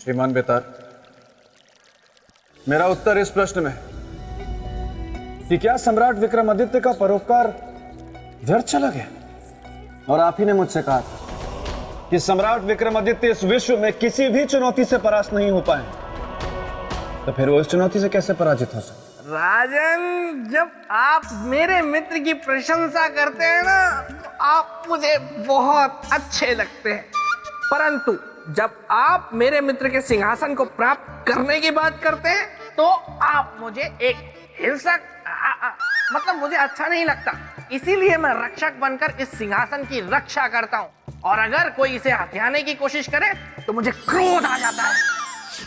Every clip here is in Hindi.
श्रीमान बेतार, मेरा उत्तर इस प्रश्न में है कि क्या सम्राट विक्रमादित्य का परोपकार व्यर्थ चला गया? और आप ही ने मुझसे कहा था कि सम्राट विक्रमादित्य इस विश्व में किसी भी चुनौती से परास्त नहीं हो पाए, तो फिर वो इस चुनौती से कैसे पराजित हो सकते? राजन, जब आप मेरे मित्र की प्रशंसा करते हैं ना, तो आप मुझे बहुत अच्छे लगते हैं, परंतु जब आप मेरे मित्र के सिंहासन को प्राप्त करने की बात करते हैं तो आप मुझे एक हिंसक मतलब मुझे अच्छा नहीं लगता। इसीलिए मैं रक्षक बनकर इस सिंहासन की रक्षा करता हूँ, और अगर कोई इसे हथियाने की कोशिश करे तो मुझे क्रोध आ जाता है,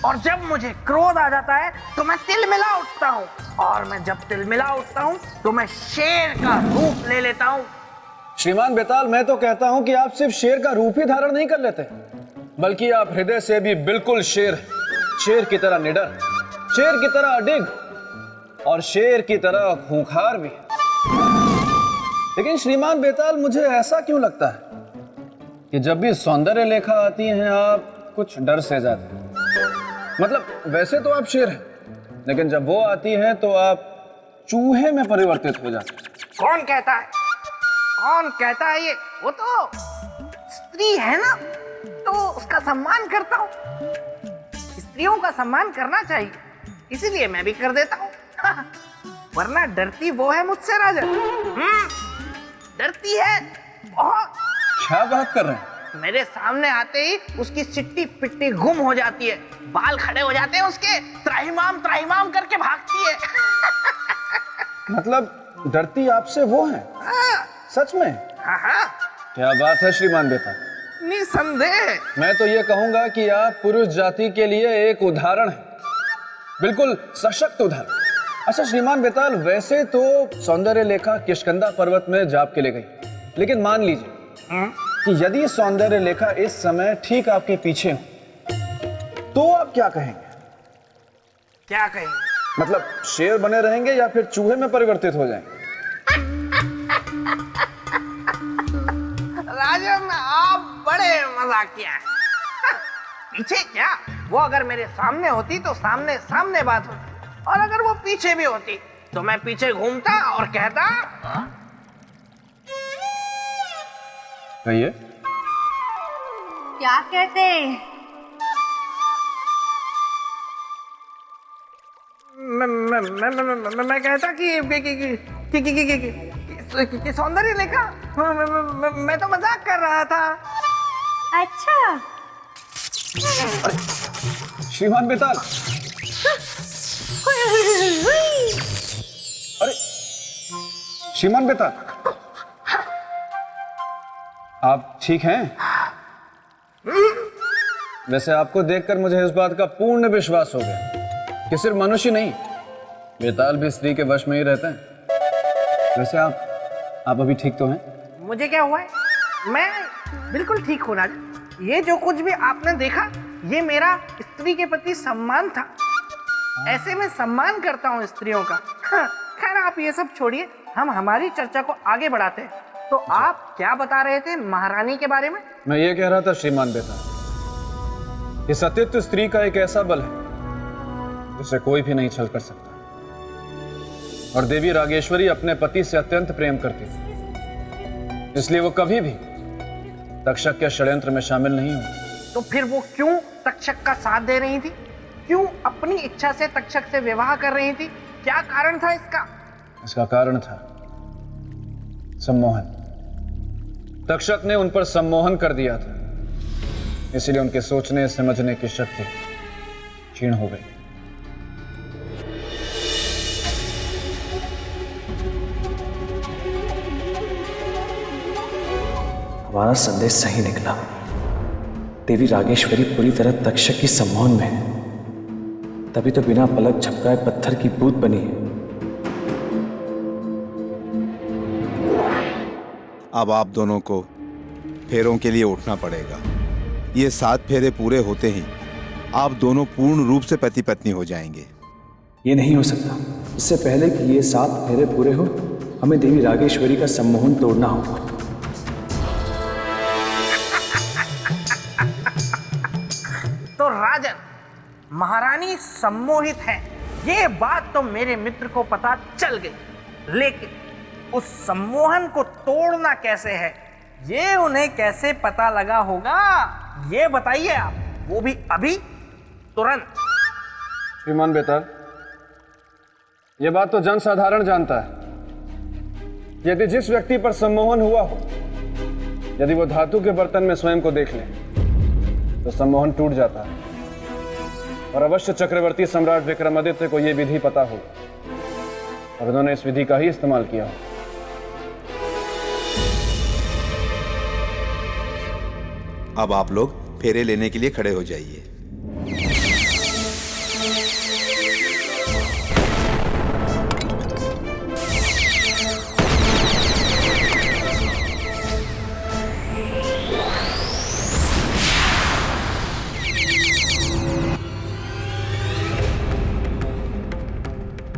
और जब मुझे क्रोध आ जाता है तो मैं तिलमिला उठता हूँ, और मैं जब तिलमिला उठता हूँ तो मैं शेर का रूप ले लेता हूँ। श्रीमान बेताल, मैं तो कहता हूं कि आप सिर्फ शेर का रूप ही धारण नहीं कर लेते, बल्कि आप हृदय से भी बिल्कुल शेर की तरह निडर, शेर की तरह अडिग और शेर की तरह खूंखार भी। लेकिन श्रीमान बेताल, मुझे ऐसा क्यों लगता है कि जब भी सौंदर्य लेखा आती हैं आप कुछ डर से जाते हैं? मतलब वैसे तो आप शेर हैं, लेकिन जब वो आती हैं तो आप चूहे में परिवर्तित हो जाते हैं। कौन कहता है? कौन कहता है ये? वो तो स्त्री है ना, तो उसका सम्मान करता हूँ। स्त्रियों का सम्मान करना चाहिए, इसीलिए मैं भी कर देता हूँ। वरना डरती वो है मुझसे राजन। डरती है बहुत। क्या बात कर रहे हैं? मेरे सामने आते ही उसकी चिट्टी पिट्टी गुम हो जाती है, बाल खड़े हो जाते हैं उसके, त्राहिमाम करके भागती है। मतलब डरती आपसे वो है? सच में? हाँ। क्या बात है श्रीमान बेताल। निसंदेह। मैं तो ये कहूंगा कि आप पुरुष जाति के लिए एक उदाहरण है, बिल्कुल सशक्त उदाहरण। अच्छा श्रीमान बेताल, वैसे तो सौंदर्य लेखा किष्किंधा पर्वत में जाप के ले गई, लेकिन मान लीजिए कि यदि सौंदर्य लेखा इस समय ठीक आपके पीछे हो, तो आप क्या कहेंगे? क्या कहेंगे? मतलब शेर बने रहेंगे या फिर चूहे में परिवर्तित हो जाएंगे? राजन, आप बड़े मजाकिया हैं। पीछे क्या, वो अगर मेरे सामने होती तो सामने सामने बात होती, और अगर वो पीछे भी होती तो मैं पीछे घूमता और कहता। कहिए। क्या कहते हैं? मैं कहता कि सौंदर्य लेखा, मैं तो मजाक कर रहा था। अच्छा। श्रीमान बेताल, अरे श्रीमान बेताल, आप ठीक हैं? वैसे आपको देखकर मुझे इस बात का पूर्ण विश्वास हो गया कि सिर्फ मनुष्य नहीं, बेताल भी स्त्री के वश में ही रहते हैं। वैसे आप अभी ठीक तो हैं? मुझे क्या हुआ है? मैं बिल्कुल ठीक हूँ राजन। ये जो कुछ भी आपने देखा, ये मेरा स्त्री के प्रति सम्मान था। ऐसे में सम्मान करता हूँ स्त्रियों का। खैर आप ये सब छोड़िए, हम हमारी चर्चा को आगे बढ़ाते हैं। तो आप क्या बता रहे थे महारानी के बारे में? मैं ये कह रहा था श्रीमान बेताल कि सतीत्व स्त्री का एक ऐसा बल है जिसे कोई भी नहीं छल कर सकता, और देवी रागेश्वरी अपने पति से अत्यंत प्रेम करती थी, इसलिए वो कभी भी तक्षक के षड्यंत्र में शामिल नहीं हुई। तो फिर वो क्यों तक्षक का साथ दे रही थी? क्यों अपनी इच्छा से तक्षक से विवाह कर रही थी? क्या कारण था इसका? इसका कारण था सम्मोहन। तक्षक ने उन पर सम्मोहन कर दिया था, इसलिए उनके सोचने समझने की शक्ति क्षीण हो गई। हमारा संदेश सही निकला। देवी रागेश्वरी पूरी तरह तक्षक की सम्मोहन में है, तभी तो बिना पलक झपकाए पत्थर की बूंद बनी है। अब आप दोनों को फेरों के लिए उठना पड़ेगा। ये 7 फेरे पूरे होते ही आप दोनों पूर्ण रूप से पति पत्नी हो जाएंगे। ये नहीं हो सकता। इससे पहले कि ये 7 फेरे पूरे हो, हमें देवी रागेश्वरी का सम्मोहन तोड़ना होगा। तो राजन, महारानी सम्मोहित हैं, ये बात तो मेरे मित्र को पता चल गई, लेकिन उस सम्मोहन को तोड़ना कैसे है, ये उन्हें कैसे पता लगा होगा, ये बताइए आप, वो भी अभी, तुरंत। श्रीमान बेताल, ये बात तो जन साधारण जानता है। यदि जिस व्यक्ति पर सम्मोहन हुआ हो, यदि वो धातु के बर्तन में स्वयं को देख ले, तो सम्मोहन टूट जाता है। और अवश्य चक्रवर्ती सम्राट विक्रमादित्य को यह विधि पता होगा और उन्होंने इस विधि का ही इस्तेमाल किया हो। अब आप लोग फेरे लेने के लिए खड़े हो जाइए।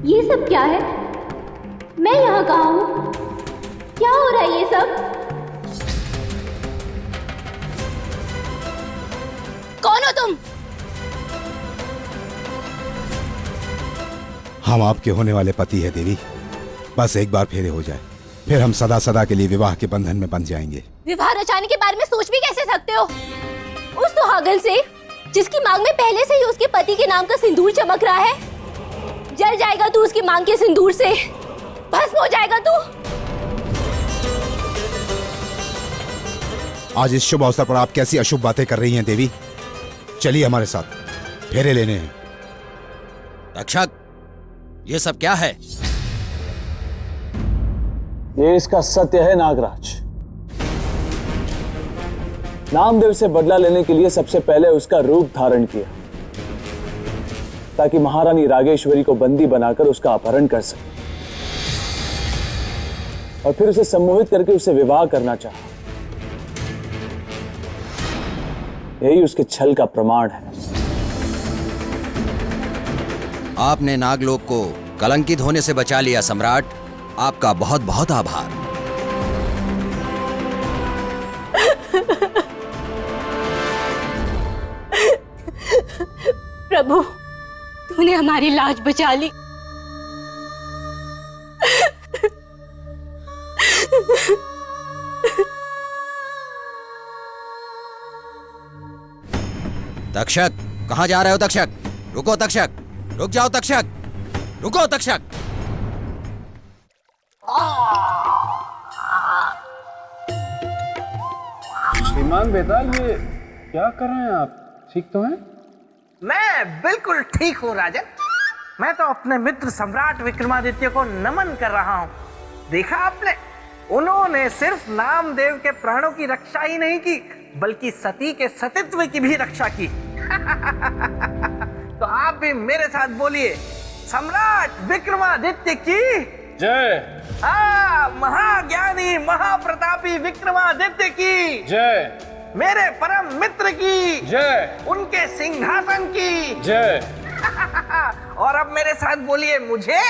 ये सब क्या है? मैं यहाँ कहाँ हूँ? क्या हो रहा है ये सब? कौन हो तुम? हम आपके होने वाले पति है देवी। बस एक बार फेरे हो जाए, फिर हम सदा सदा के लिए विवाह के बंधन में बंध जाएंगे। विवाह रचाने के बारे में सोच भी कैसे सकते हो? उस सुहागन से जिसकी मांग में पहले से ही उसके पति के नाम का सिंदूर चमक रहा है, जल जाएगा तू उसकी मांग के सिंदूर से, भस्म हो जाएगा तू। आज इस शुभ अवसर पर आप कैसी अशुभ बातें कर रही हैं देवी? चलिए हमारे साथ, फेरे लेने हैं। तक्षक, ये सब क्या है? ये इसका सत्य है नागराज। नामदेव से बदला लेने के लिए सबसे पहले उसका रूप धारण किया, ताकि महारानी रागेश्वरी को बंदी बनाकर उसका अपहरण कर सके और फिर उसे सम्मोहित करके उससे विवाह करना चाहा। यही उसके छल का प्रमाण है। आपने नागलोक को कलंकित होने से बचा लिया सम्राट, आपका बहुत बहुत आभार। प्रभु, तूने हमारी लाज बचा ली। तक्षक, कहां जा रहे हो तक्षक? रुको तक्षक, रुक जाओ तक्षक, रुको तक्षक। श्रीमान बेताल, ये क्या कर रहे हैं आप? ठीक तो हैं? मैं बिल्कुल ठीक हूँ राजन। मैं तो अपने मित्र सम्राट विक्रमादित्य को नमन कर रहा हूँ। देखा आपने, उन्होंने सिर्फ नामदेव के प्राणों की रक्षा ही नहीं की, बल्कि सती के सतीत्व की भी रक्षा की। तो आप भी मेरे साथ बोलिए, सम्राट विक्रमादित्य की जय। महाज्ञानी महाप्रतापी विक्रमादित्य की जय। मेरे परम मित्र की जय। उनके सिंहासन की जय। और अब मेरे साथ बोलिए, मुझे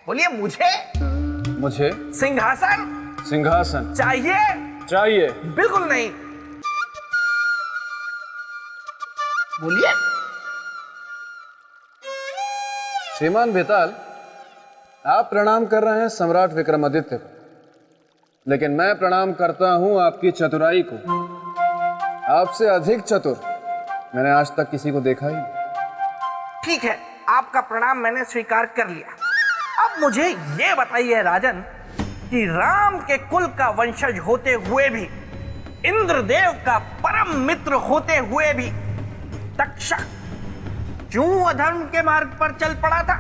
बोलिए, मुझे मुझे सिंहासन सिंहासन चाहिए? चाहिए। बिल्कुल नहीं। बोलिए। श्रीमान बेताल, आप प्रणाम कर रहे हैं सम्राट विक्रमादित्य को, लेकिन मैं प्रणाम करता हूं आपकी चतुराई को। आपसे अधिक चतुर मैंने आज तक किसी को देखा ही नहीं। ठीक है, आपका प्रणाम मैंने स्वीकार कर लिया। अब मुझे ये बताइए राजन, कि राम के कुल का वंशज होते हुए भी, इंद्रदेव का परम मित्र होते हुए भी, तक्षक क्यों अधर्म के मार्ग पर चल पड़ा था?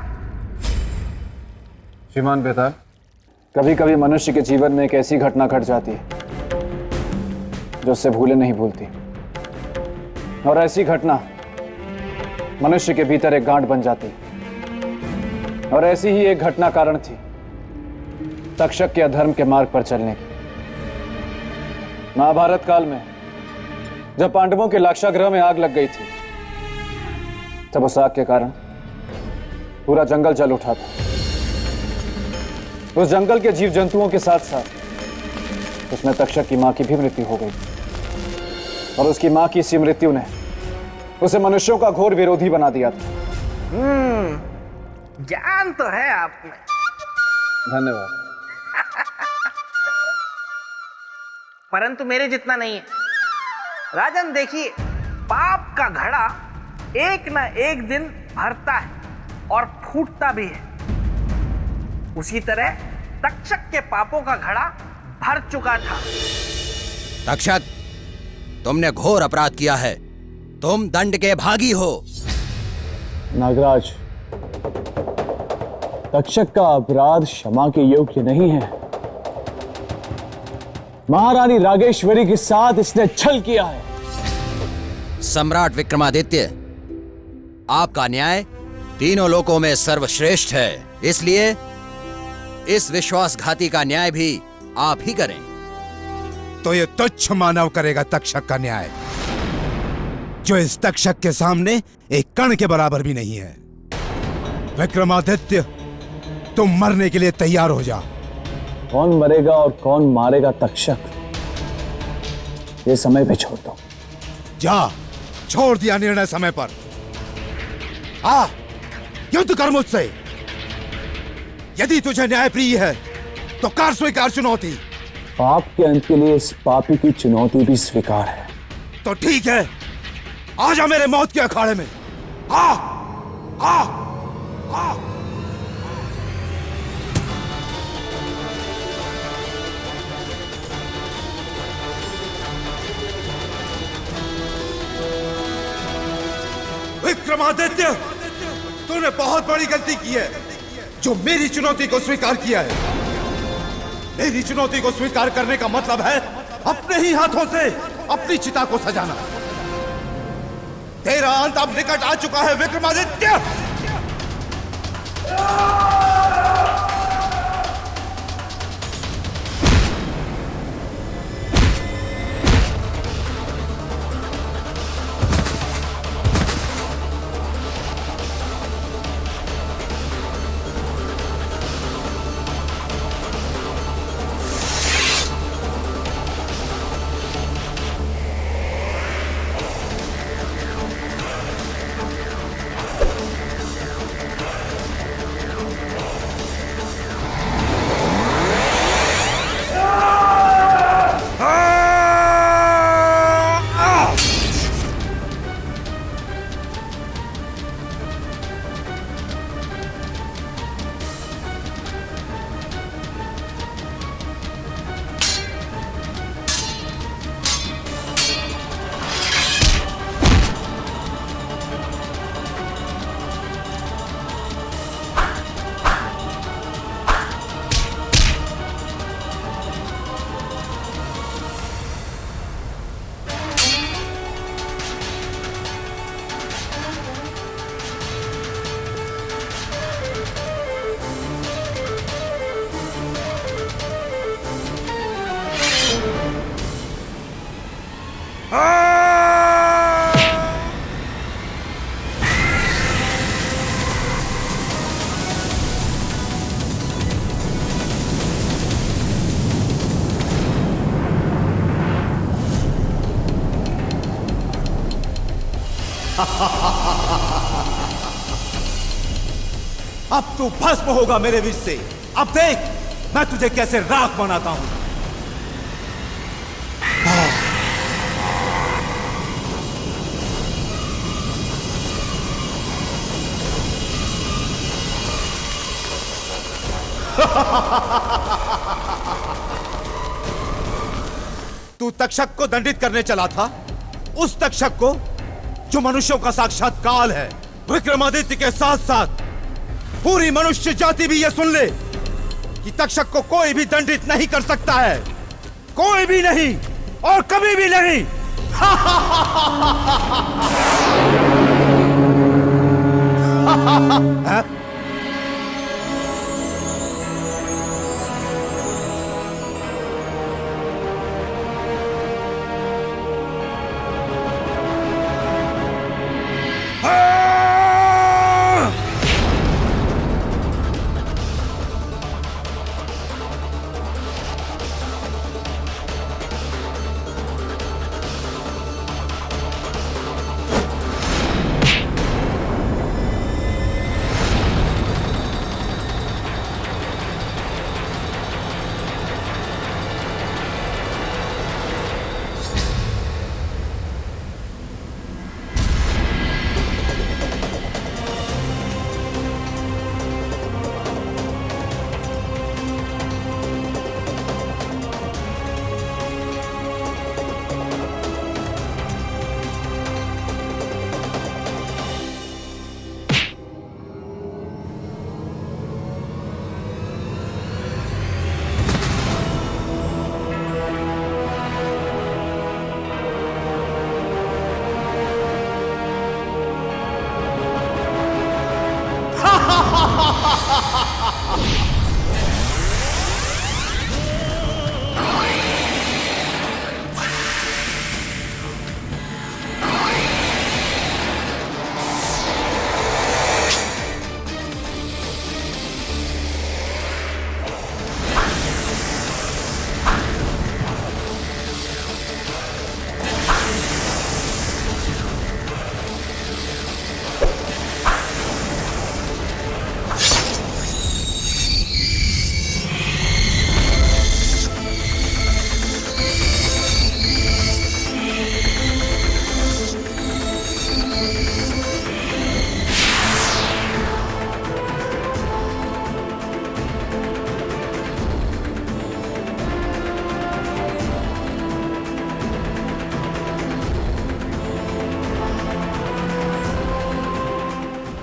श्रीमान बेताल, कभी कभी मनुष्य के जीवन में एक ऐसी घटना घट जाती है जो उससे भूले नहीं भूलती, और ऐसी घटना मनुष्य के भीतर एक गांठ बन जाती है। और ऐसी ही एक घटना कारण थी तक्षक के अधर्म के मार्ग पर चलने की। महाभारत काल में जब पांडवों के लाक्षागृह में आग लग गई थी, तब उस आग के कारण पूरा जंगल जल उठा था। उस जंगल के जीव जंतुओं के साथ साथ उसमें तक्षक की मां की भी मृत्यु हो गई, और उसकी मां की इसी मृत्यु ने उसे मनुष्यों का घोर विरोधी बना दिया था। ज्ञान तो है आप में। धन्यवाद। परंतु मेरे जितना नहीं है। राजन देखिए, पाप का घड़ा एक न एक दिन भरता है और फूटता भी है। उसी तरह तक्षक के पापों का घड़ा भर चुका था। तक्षक, तुमने घोर अपराध किया है। तुम दंड के भागी हो। नागराज, तक्षक का अपराध क्षमा के योग्य नहीं है। महारानी रागेश्वरी के साथ इसने छल किया है। सम्राट विक्रमादित्य, आपका न्याय तीनों लोकों में सर्वश्रेष्ठ है, इसलिए इस विश्वासघाती का न्याय भी आप ही करें। तो ये तुच्छ मानव करेगा तक्षक का न्याय, जो इस तक्षक के सामने एक कण के बराबर भी नहीं है। विक्रमादित्य, तुम मरने के लिए तैयार हो जा। कौन मरेगा और कौन मारेगा तक्षक, ये समय पे छोड़ दो। जा, छोड़ दिया निर्णय समय पर। आ, युद्ध कर मुझसे। यदि तुझे न्याय प्रिय है तो कर स्वीकार चुनौती। पाप के अंत के लिए इस पापी की चुनौती भी स्वीकार है। तो ठीक है, आजा मेरे मौत के अखाड़े में। आ, आ, आ। विक्रमादित्य, तूने बहुत बड़ी गलती की है जो मेरी चुनौती को स्वीकार किया है। मेरी चुनौती को स्वीकार करने का मतलब है अपने ही हाथों से अपनी चिता को सजाना। तेरा अंत अब निकट आ चुका है विक्रमादित्य। अब तू भस्म होगा मेरे विष से। अब देख मैं तुझे कैसे राख बनाता हूं। तू तक्षक को दंडित करने चला था, उस तक्षक को जो मनुष्यों का साक्षात काल है। विक्रमादित्य के साथ साथ पूरी मनुष्य जाति भी यह सुन ले कि तक्षक को कोई भी दंडित नहीं कर सकता है, कोई भी नहीं और कभी भी नहीं।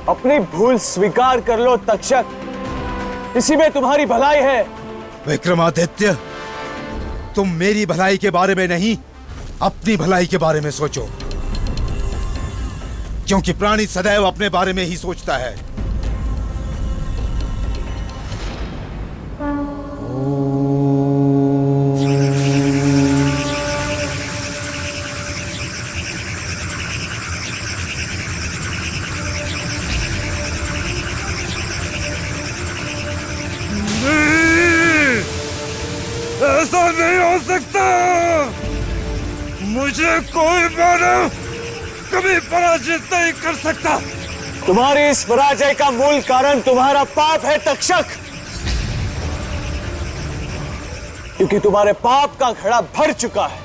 अपनी भूल स्वीकार कर लो तक्षक, इसी में तुम्हारी भलाई है। विक्रमादित्य, तुम मेरी भलाई के बारे में नहीं, अपनी भलाई के बारे में सोचो, क्योंकि प्राणी सदैव अपने बारे में ही सोचता है। ऐसा नहीं हो सकता। मुझे कोई मानव कभी पराजित नहीं कर सकता। तुम्हारी इस पराजय का मूल कारण तुम्हारा पाप है तक्षक, क्योंकि तुम्हारे पाप का घड़ा भर चुका है।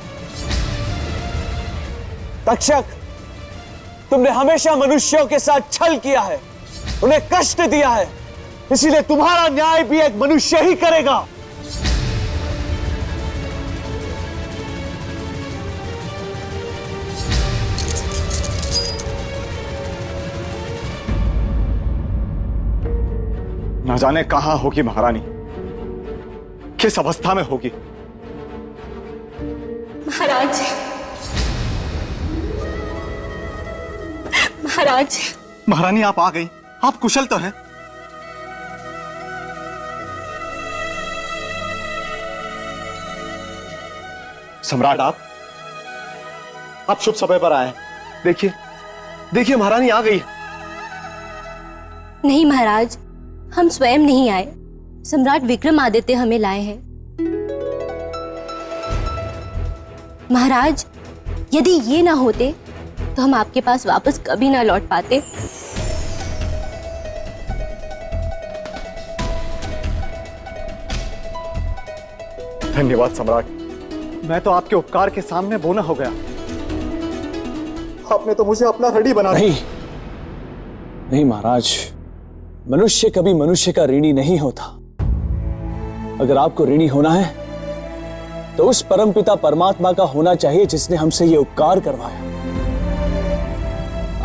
तक्षक, तुमने हमेशा मनुष्यों के साथ छल किया है, उन्हें कष्ट दिया है, इसीलिए तुम्हारा न्याय भी एक मनुष्य ही करेगा। न जाने कहां होगी महारानी, किस अवस्था में होगी। महाराज, महाराज, महारानी आप आ गई, आप कुशल तो हैं? सम्राट, आप शुभ समय पर आए। देखिए देखिए महारानी आ गई। नहीं महाराज, हम स्वयं नहीं आए, सम्राट विक्रमादित्य हमें लाए हैं। महाराज, यदि ये ना होते तो हम आपके पास वापस कभी ना लौट पाते। धन्यवाद सम्राट, मैं तो आपके उपकार के सामने बोना हो गया। आपने तो मुझे अपना ऋणी बना दिया। नहीं महाराज, मनुष्य कभी मनुष्य का ऋणी नहीं होता। अगर आपको ऋणी होना है तो उस परमपिता परमात्मा का होना चाहिए जिसने हमसे ये उपकार करवाया,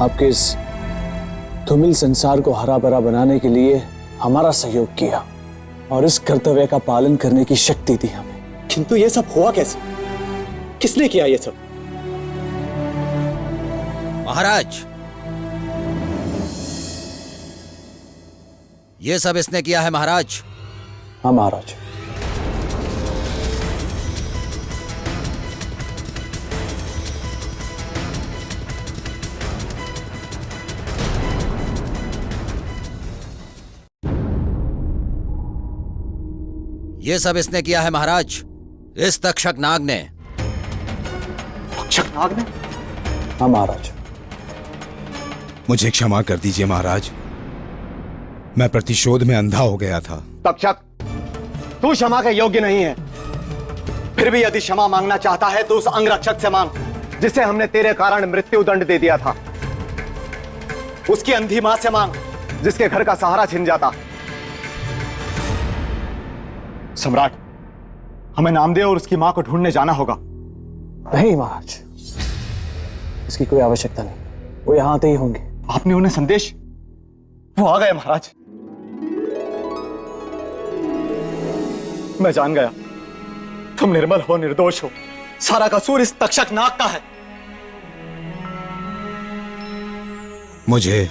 आपके इस धूमिल संसार को हरा भरा बनाने के लिए हमारा सहयोग किया और इस कर्तव्य का पालन करने की शक्ति दी हमें। किंतु ये सब हुआ कैसे? किसने किया ये सब? महाराज, ये सब इसने किया है महाराज। हाँ महाराज। ये सब इसने किया है महाराज, इस तक्षक नाग ने। तक्षक नाग ने? हाँ महाराज। मुझे क्षमा कर दीजिए महाराज, मैं प्रतिशोध में अंधा हो गया था। तक्षक, तू क्षमा के योग्य नहीं है। फिर भी यदि क्षमा मांगना चाहता है तो उस अंगरक्षक से मांग जिसे हमने तेरे कारण मृत्यु दंड दे दिया था। उसकी अंधी मां से मांग जिसके घर का सहारा छिन जाता। सम्राट, हमें नामदेव और उसकी मां को ढूंढने जाना होगा। नहीं महाराज, इसकी कोई आवश्यकता नहीं, वो यहां आते ही होंगे। आपने उन्हें संदेश? वो आ गए महाराज। मैं जान गया तुम निर्मल हो, निर्दोष हो। सारा कसूर इस तक्षक नाग का है। मुझे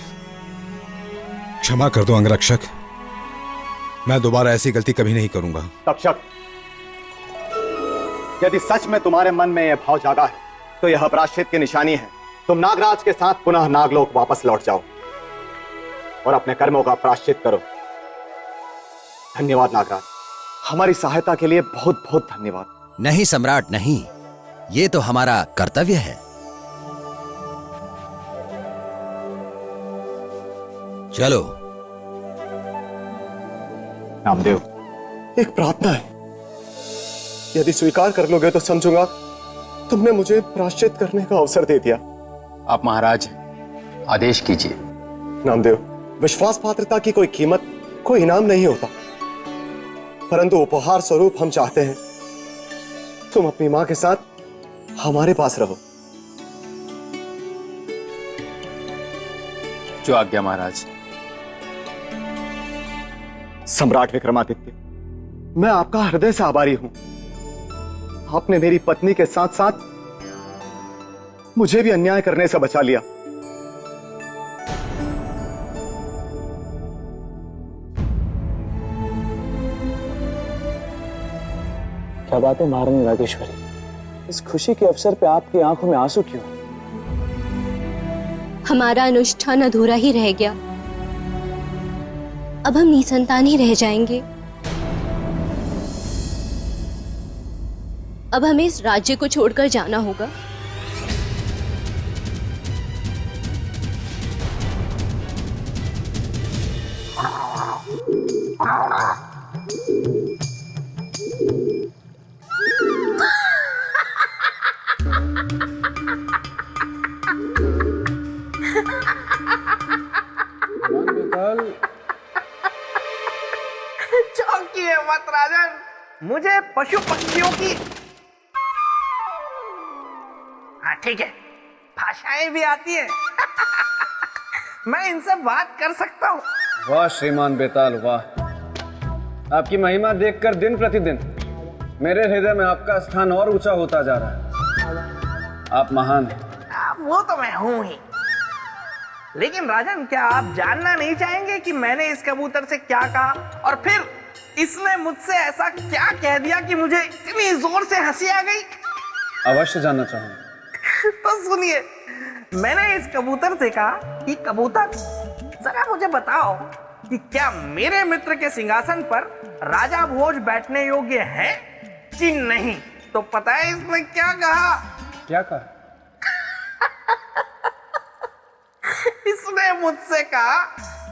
क्षमा कर दो अंगरक्षक, मैं दोबारा ऐसी गलती कभी नहीं करूंगा। तक्षक, यदि सच में तुम्हारे मन में यह भाव जागा है तो यह प्रायश्चित की निशानी है। तुम नागराज के साथ पुनः नागलोक वापस लौट जाओ और अपने कर्मों का प्रायश्चित करो। धन्यवाद नागराज, हमारी सहायता के लिए बहुत बहुत धन्यवाद। नहीं सम्राट नहीं, ये तो हमारा कर्तव्य है। चलो। नामदेव, एक प्रार्थना है, यदि स्वीकार कर लोगे तो समझूंगा तुमने मुझे प्रायश्चित करने का अवसर दे दिया। आप महाराज आदेश कीजिए। नामदेव, विश्वास पात्रता की कोई कीमत, कोई इनाम नहीं होता, परंतु उपहार स्वरूप हम चाहते हैं तुम अपनी मां के साथ हमारे पास रहो। जो आज्ञा महाराज। सम्राट विक्रमादित्य, मैं आपका हृदय से आभारी हूं। आपने मेरी पत्नी के साथ साथ मुझे भी अन्याय करने से बचा लिया। क्या बात है महारानी राजेश्वरी, इस खुशी के अवसर पे आपकी आंखों में आंसू क्यों? हमारा अनुष्ठान अधूरा ही रह गया। अब हम निसंतान ही रह जाएंगे। अब हमें इस राज्य को छोड़कर जाना होगा। चौंकिए मत राजन, मुझे पशु पक्षियों की, हाँ ठीक है, भाषाएं भी आती है। मैं इनसे बात कर सकता हूँ। वाह श्रीमान बेताल वाह, आपकी महिमा देखकर दिन प्रतिदिन मेरे हृदय में आपका स्थान और ऊंचा होता जा रहा है। आप महान हैं। वो तो मैं हूं ही, लेकिन राजन क्या आप जानना नहीं चाहेंगे कि मैंने इस कबूतर से क्या कहा और फिर इसने मुझसे ऐसा क्या कह दिया कि मुझे इतनी जोर से हंसी आ गई? अवश्य जानना चाहूंगा। तो सुनिए, मैंने इस कबूतर से कहा कि कबूतर जरा मुझे बताओ कि क्या मेरे मित्र के सिंहासन पर राजा भोज बैठने योग्य है कि नहीं? तो पता है इसने क्या कहा? क्या कहा? इसने मुझसे कहा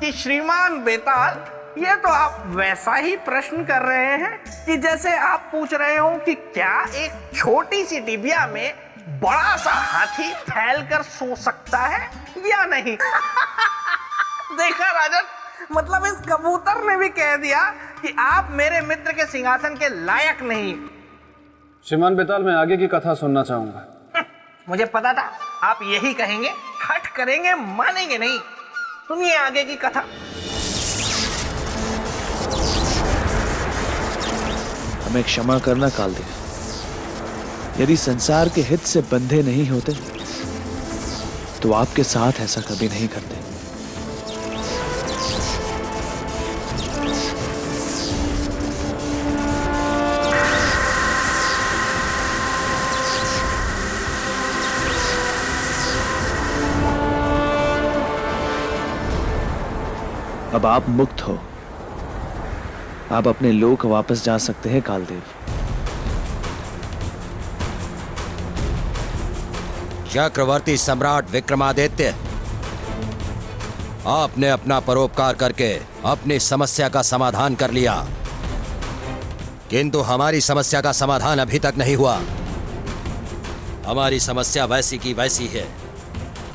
कि श्रीमान बेताल, ये तो आप वैसा ही प्रश्न कर रहे हैं कि जैसे आप पूछ रहे हो कि क्या एक छोटी सी डिबिया में बड़ा सा हाथी फैलकर सो सकता है या नहीं। देखा राजन, मतलब इस कबूतर ने भी कह दिया कि आप मेरे मित्र के सिंहासन के लायक नहीं। श्रीमान बेताल, मैं आगे की कथा सुनना चाहूंगा। मुझे पता था आप यही कहेंगे, हट करेंगे, मानेंगे नहीं। सुनिए आगे की कथा। हमें क्षमा करना कालदेव। यदि संसार के हित से बंधे नहीं होते तो आपके साथ ऐसा कभी नहीं करते। अब आप मुक्त हो, आप अपने लोक वापस जा सकते हैं कालदेव। चक्रवर्ती सम्राट विक्रमादित्य, आपने अपना परोपकार करके अपनी समस्या का समाधान कर लिया, किंतु हमारी समस्या का समाधान अभी तक नहीं हुआ। हमारी समस्या वैसी की वैसी है।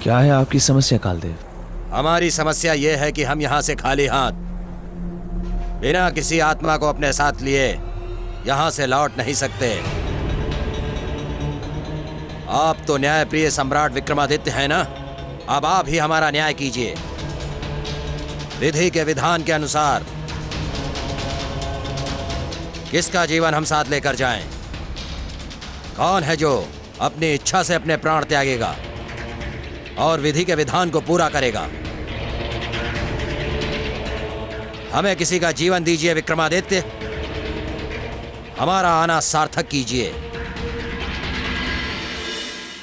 क्या है आपकी समस्या कालदेव? हमारी समस्या यह है कि हम यहां से खाली हाथ, बिना किसी आत्मा को अपने साथ लिए यहां से लौट नहीं सकते। आप तो न्यायप्रिय सम्राट विक्रमादित्य हैं ना? अब आप ही हमारा न्याय कीजिए। विधि के विधान के अनुसार किसका जीवन हम साथ लेकर जाएं? कौन है जो अपनी इच्छा से अपने प्राण त्यागेगा और विधि के विधान को पूरा करेगा? हमें किसी का जीवन दीजिए विक्रमादित्य, हमारा आना सार्थक कीजिए।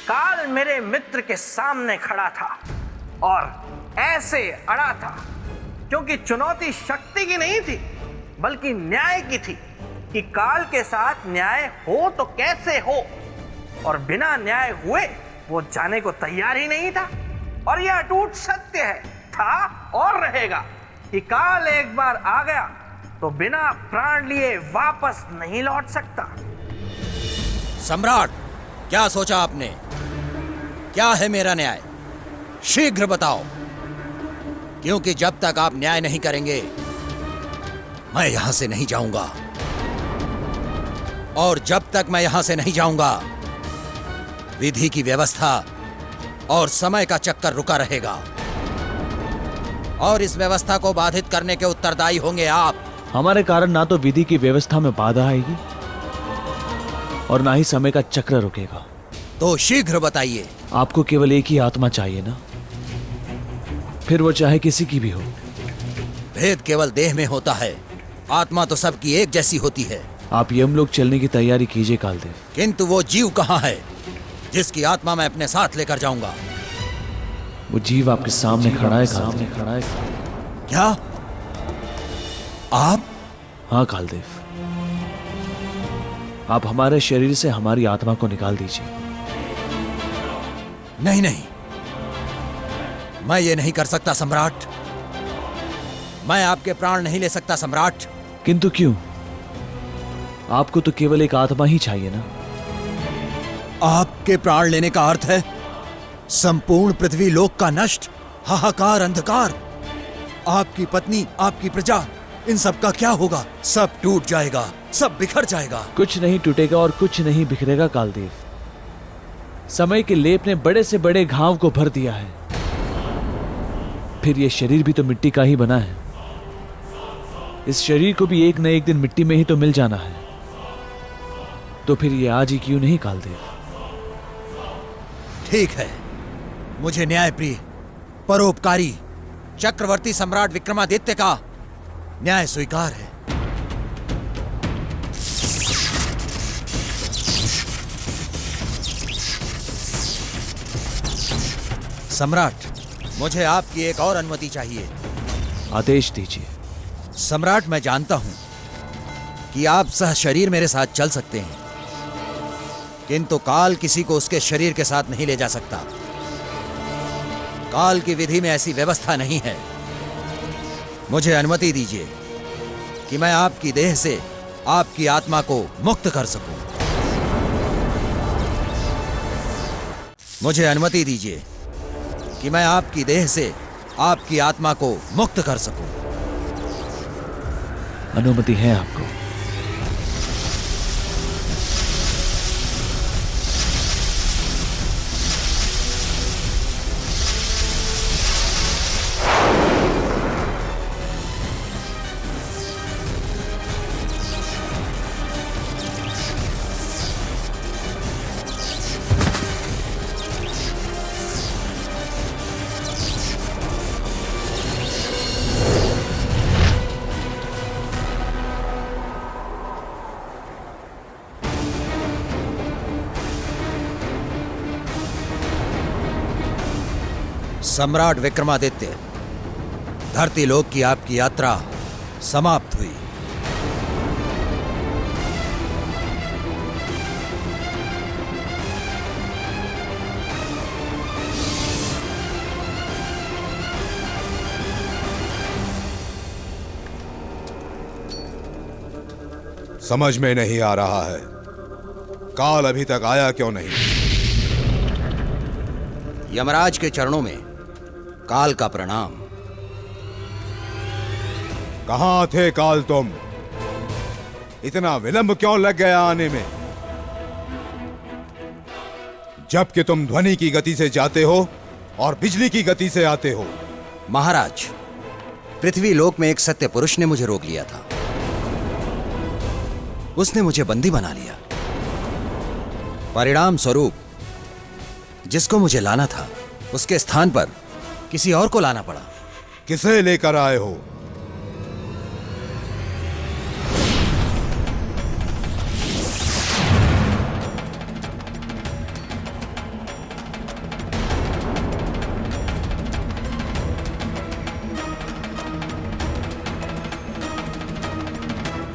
काल मेरे मित्र के सामने खड़ा था और ऐसे अड़ा था क्योंकि चुनौती शक्ति की नहीं थी बल्कि न्याय की थी कि काल के साथ न्याय हो तो कैसे हो, और बिना न्याय हुए वो जाने को तैयार ही नहीं था। और यह अटूट सत्य है, था और रहेगा कि काल एक बार आ गया तो बिना प्राण लिए वापस नहीं लौट सकता। सम्राट, क्या सोचा आपने? क्या है मेरा न्याय? शीघ्र बताओ, क्योंकि जब तक आप न्याय नहीं करेंगे मैं यहां से नहीं जाऊंगा, और जब तक मैं यहां से नहीं जाऊंगा विधि की व्यवस्था और समय का चक्कर रुका रहेगा, और इस व्यवस्था को बाधित करने के उत्तरदायी होंगे आप, हमारे कारण ना तो विधि की व्यवस्था में बाधा आएगी और ना ही समय का चक्र रुकेगा। तो शीघ्र बताइए। आपको केवल एक ही आत्मा चाहिए ना, फिर वो चाहे किसी की भी हो। भेद केवल देह में होता है, आत्मा तो सबकी एक जैसी होती है। आप यमलोक चलने की तैयारी कीजिए कालदेव। किंतु वो जीव कहाँ है जिसकी आत्मा मैं अपने साथ लेकर जाऊंगा? वो जीव आपके सामने खड़ा है क्या आप? हाँ कालदेव, आप हमारे शरीर से हमारी आत्मा को निकाल दीजिए। नहीं नहीं, मैं ये नहीं कर सकता सम्राट। मैं आपके प्राण नहीं ले सकता सम्राट। किंतु क्यों? आपको तो केवल एक आत्मा ही चाहिए ना। आपके प्राण लेने का अर्थ है संपूर्ण पृथ्वी लोक का नष्ट, हाहाकार, अंधकार। आपकी पत्नी, आपकी प्रजा, इन सब का क्या होगा? सब टूट जाएगा, सब बिखर जाएगा। कुछ नहीं टूटेगा और कुछ नहीं बिखरेगा कालदेव। समय के लेप ने बड़े से बड़े घाव को भर दिया है। फिर यह शरीर भी तो मिट्टी का ही बना है। इस शरीर को भी एक न एक दिन मिट्टी में ही तो मिल जाना है। तो फिर ये आज ही क्यों नहीं कालदेव? ठीक है, मुझे न्यायप्रिय, परोपकारी चक्रवर्ती सम्राट विक्रमादित्य का न्याय स्वीकार है। सम्राट, मुझे आपकी एक और अनुमति चाहिए। आदेश दीजिए। सम्राट, मैं जानता हूं कि आप सह शरीर मेरे साथ चल सकते हैं, किंतु काल किसी को उसके शरीर के साथ नहीं ले जा सकता। काल की विधि में ऐसी व्यवस्था नहीं है। मुझे अनुमति दीजिए कि मैं आपकी देह से आपकी आत्मा को मुक्त कर सकूं। मुझे अनुमति दीजिए कि मैं आपकी देह से आपकी आत्मा को मुक्त कर सकूं। अनुमति है आपको। सम्राट विक्रमादित्य, धरती लोक की आपकी यात्रा समाप्त हुई। समझ में नहीं आ रहा है, काल अभी तक आया क्यों नहीं? यमराज के चरणों में काल का प्रणाम। कहां थे काल तुम? इतना विलंब क्यों लग गया आने में? जबकि तुम ध्वनि की गति से जाते हो और बिजली की गति से आते हो। महाराज, पृथ्वी लोक में एक सत्य पुरुष ने मुझे रोक लिया था। उसने मुझे बंदी बना लिया। परिणाम स्वरूप जिसको मुझे लाना था उसके स्थान पर किसी और को लाना पड़ा। किसे लेकर आए हो?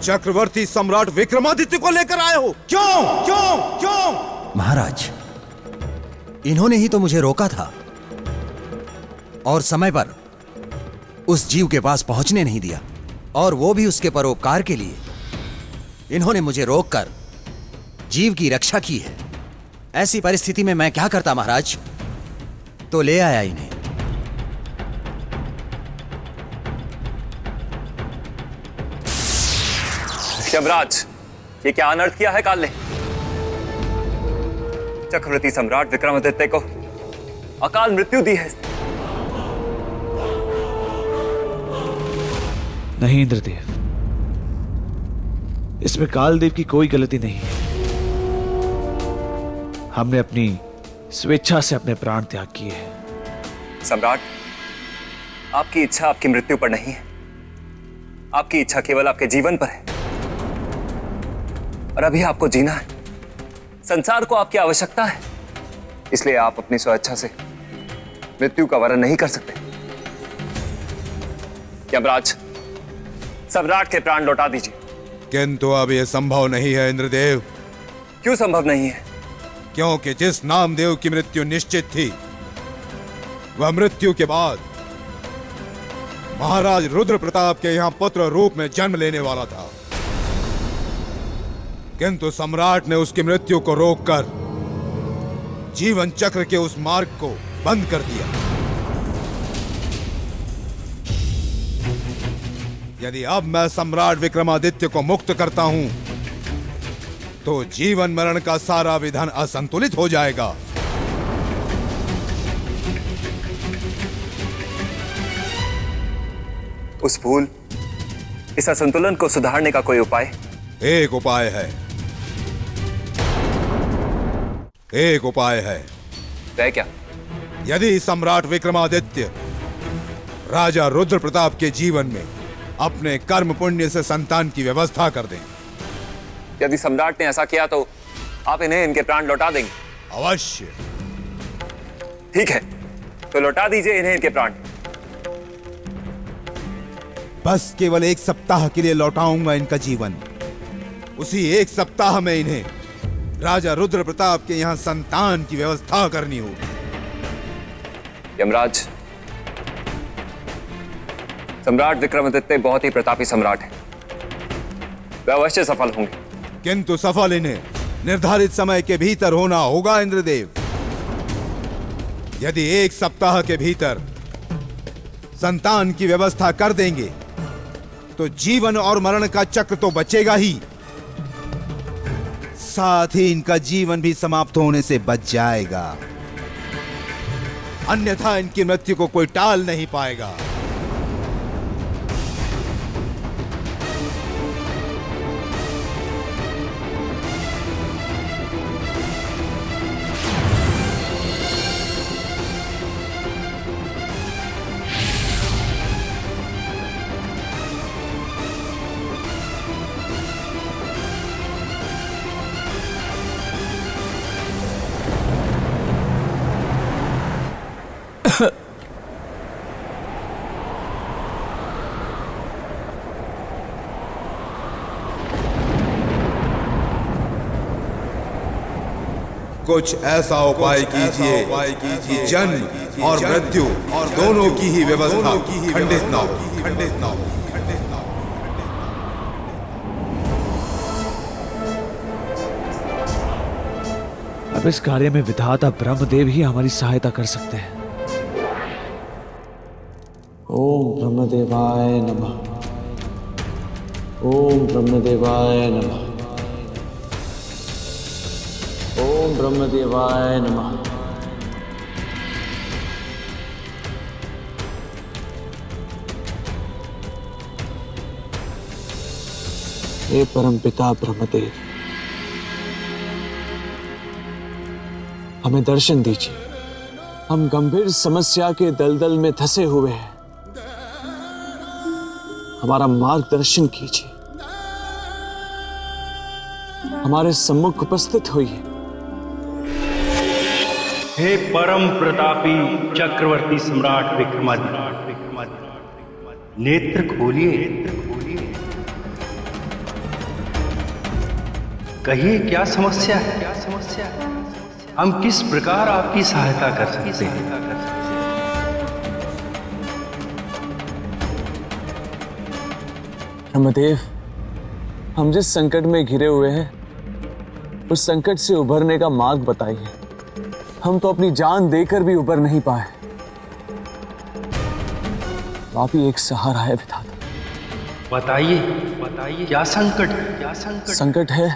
चक्रवर्ती सम्राट विक्रमादित्य को लेकर आए हो? क्यों क्यों क्यों? महाराज, इन्होंने ही तो मुझे रोका था और समय पर उस जीव के पास पहुंचने नहीं दिया, और वो भी उसके परोपकार के लिए। इन्होंने मुझे रोककर जीव की रक्षा की है। ऐसी परिस्थिति में मैं क्या करता महाराज? तो ले आया इन्हें। यमराज, ये क्या अनर्थ किया है काल ने? चक्रवर्ती सम्राट विक्रमादित्य को अकाल मृत्यु दी है। नहीं इंद्रदेव, इसमें कालदेव की कोई गलती नहीं है। हमने अपनी स्वेच्छा से अपने प्राण त्याग किए हैं। सम्राट, आपकी इच्छा आपकी मृत्यु पर नहीं है, आपकी इच्छा केवल आपके जीवन पर है। और अभी आपको जीना है, संसार को आपकी आवश्यकता है, इसलिए आप अपनी स्वेच्छा से मृत्यु का वरण नहीं कर सकते। यमराज, सम्राट के प्राण लौटा दीजिए। किंतु अब यह संभव नहीं है इंद्रदेव। क्यों संभव नहीं है? क्योंकि जिस नामदेव की मृत्यु निश्चित थी, वह मृत्यु के बाद महाराज रुद्र प्रताप के यहां पुत्र रूप में जन्म लेने वाला था। किंतु सम्राट ने उसकी मृत्यु को रोककर जीवन चक्र के उस मार्ग को बंद कर दिया। यदि अब मैं सम्राट विक्रमादित्य को मुक्त करता हूं, तो जीवन मरण का सारा विधान असंतुलित हो जाएगा। उस भूल, इस असंतुलन को सुधारने का कोई उपाय? एक उपाय है, एक उपाय है। वह क्या? यदि सम्राट विक्रमादित्य राजा रुद्र प्रताप के जीवन में अपने कर्म पुण्य से संतान की व्यवस्था कर दें। यदि सम्राट ने ऐसा किया तो आप इन्हें इनके प्राण लौटा देंगे? अवश्य। ठीक है, तो लौटा दीजिए इन्हें इनके प्राण। बस केवल एक सप्ताह के लिए लौटाऊंगा इनका जीवन। उसी एक सप्ताह में इन्हें राजा रुद्र प्रताप के यहां संतान की व्यवस्था करनी होगी। यमराज, सम्राट विक्रमादित्य बहुत ही प्रतापी सम्राट है, वे अवश्य सफल होंगे। किंतु सफल इन्हें निर्धारित समय के भीतर होना होगा इंद्रदेव। यदि एक सप्ताह के भीतर संतान की व्यवस्था कर देंगे, तो जीवन और मरण का चक्र तो बचेगा ही, साथ ही इनका जीवन भी समाप्त होने से बच जाएगा। अन्यथा इनकी मृत्यु को कोई टाल नहीं पाएगा। कुछ ऐसा उपाय कीजिए कि जन्म और मृत्यु दोनों की ही व्यवस्था खंडित ना हो। अब इस कार्य में विधाता ब्रह्मदेव ही हमारी सहायता कर सकते हैं। ओम ब्रह्मदेवाय नमः। ओम ब्रह्मदेवाय नमः। ओम ब्रह्मदेवाय नमः। हे परमपिता ब्रह्मदेव, हमें दर्शन दीजिए। हम गंभीर समस्या के दलदल में धंसे हुए हैं, हमारा मार्गदर्शन कीजिए। हमारे सम्मुख उपस्थित होइए। हे परम प्रतापी चक्रवर्ती सम्राट विक्रमादित्य, नेत्र खोलिए। कहिए क्या समस्या है? हम किस प्रकार आपकी सहायता कर सकते हैं? ब्रह्मदेव, हम जिस संकट में घिरे हुए हैं, उस संकट से उभरने का मार्ग बताइए। हम तो अपनी जान देकर भी उबर नहीं पाए। आप ही एक सहारा है विधाता। बताइए क्या संकट? संकट है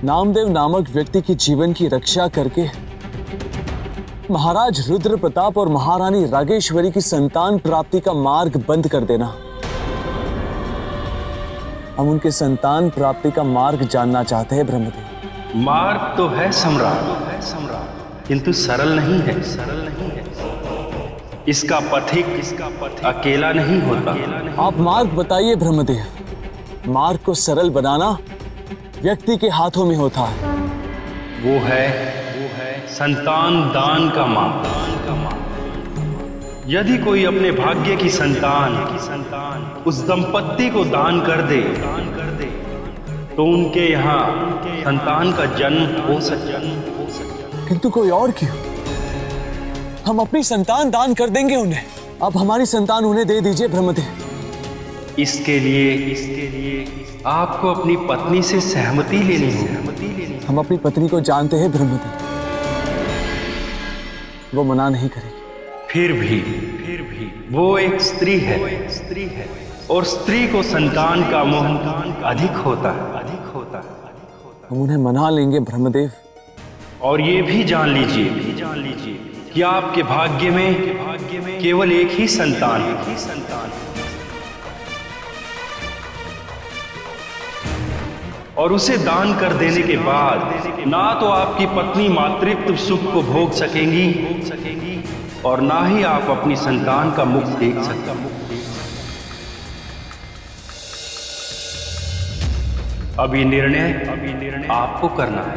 नामदेव नामक व्यक्ति की जीवन की रक्षा करके महाराज रुद्र प्रताप और महारानी रागेश्वरी की संतान प्राप्ति का मार्ग बंद कर देना। हम उनके संतान प्राप्ति का मार्ग जानना चाहते हैं ब्रह्मदेव। मार्ग तो है सम्राट, किंतु सरल नहीं है, इसका पथिक अकेला नहीं होता। आप मार्ग बताइए ब्रह्मदेव। मार्ग को सरल बनाना व्यक्ति के हाथों में होता है। वो है संतान दान का मार्ग। यदि कोई अपने भाग्य की संतान उस दंपत्ति को दान कर दे तो उनके यहाँ संतान का जन्म हो सकता है। किंतु कोई और क्यों? हम अपनी संतान दान कर देंगे उन्हें। अब हमारी संतान उन्हें दे दीजिए ब्रह्मदेव। इसके लिए आपको अपनी पत्नी से सहमति लेनी होगी। हम अपनी पत्नी को जानते हैं ब्रह्मदेव, वो मना नहीं करेगी। फिर भी वो एक स्त्री है और स्त्री को संतान का मोह अधिक होता है। हम उन्हें मना लेंगे ब्रह्मदेव। और ये भी जान लीजिए कि आपके भाग्य में केवल एक ही संतान है। और उसे दान कर देने के बाद ना तो आपकी पत्नी मातृत्व सुख को भोग सकेंगी और ना ही आप अपनी संतान का मुख देख सकते। अभी निर्णय आपको करना है।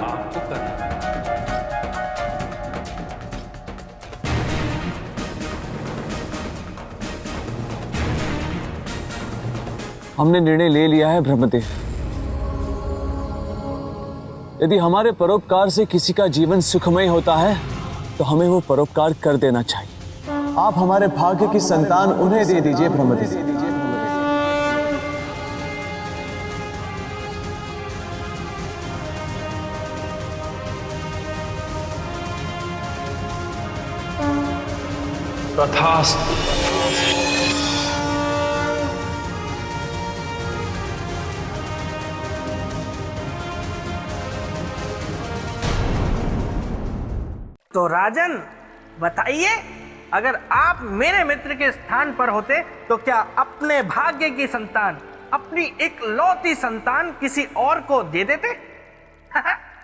हमने निर्णय ले लिया है ब्रह्मदेव। यदि हमारे परोपकार से किसी का जीवन सुखमय होता है तो हमें वो परोपकार कर देना चाहिए। आप हमारे भाग्य की संतान उन्हें दे दीजिए ब्रह्मदेव। तथास्तु। तो राजन बताइए, अगर आप मेरे मित्र के स्थान पर होते तो क्या अपने भाग्य की संतान, अपनी इकलौती संतान किसी और को दे देते?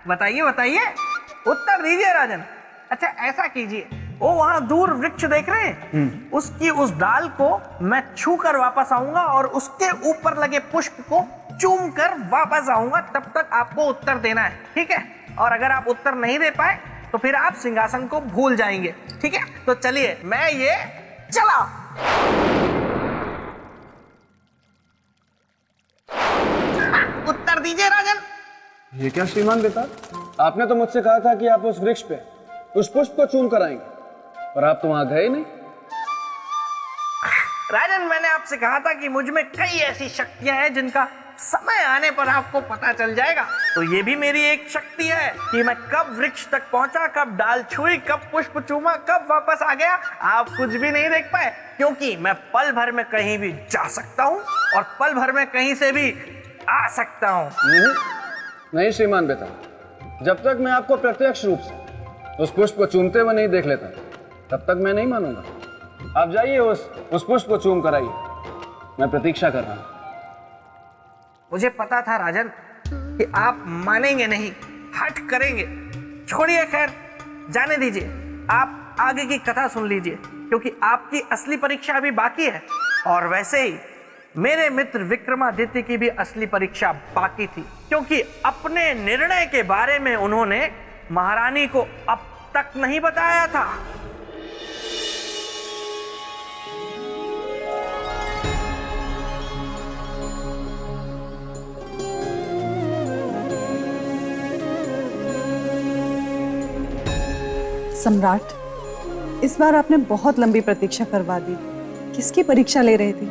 बताइए उत्तर दीजिए राजन। अच्छा ऐसा कीजिए, वो वहां दूर वृक्ष देख रहे हैं, उसकी उस डाल को मैं छू कर वापस आऊंगा और उसके ऊपर लगे पुष्प को चूम कर वापस आऊंगा। तब तक आपको उत्तर देना है, ठीक है? और अगर आप उत्तर नहीं दे पाए तो फिर आप सिंहासन को भूल जाएंगे, ठीक है? तो चलिए मैं ये चला। उत्तर दीजिए राजन। ये क्या श्रीमान बेताल, आपने तो मुझसे कहा था कि आप उस वृक्ष पे उस पुष्प को चूम कर आएंगे, और आप तो वहां गए नहीं। राजन मैंने आपसे कहा था कि मुझ में कई ऐसी शक्तियां हैं जिनका समय आने पर आपको पता चल जाएगा। तो ये भी मेरी एक शक्ति है कि मैं कब वृक्ष तक पहुंचा, कब डाल छुई, कब पुष्प चूमा, कब वापस आ गया, आप कुछ भी नहीं देख पाए, क्योंकि मैं पल भर में कहीं भी जा सकता हूं और पल भर में कहीं से भी आ सकता हूं। नहीं श्रीमान बेताल, जब तक मैं आपको प्रत्यक्ष रूप से उस पुष्प को चूमते हुए नहीं देख लेता तब तक मैं नहीं मानूंगा। आप जाइए उस पुष्प को चूम कर आइए, मैं प्रतीक्षा कर रहा हूं। मुझे पता था राजन कि आप मानेंगे नहीं, हट करेंगे। छोड़िए, खैर जाने दीजिए, आप आगे की कथा सुन लीजिए, क्योंकि आपकी असली परीक्षा अभी बाकी है। और वैसे ही मेरे मित्र विक्रमादित्य की भी असली परीक्षा बाकी थी, क्योंकि अपने निर्णय के बारे में उन्होंने महारानी को अब तक नहीं बताया था। सम्राट, इस बार आपने बहुत लंबी प्रतीक्षा करवा दी। किसकी परीक्षा ले रहे थे?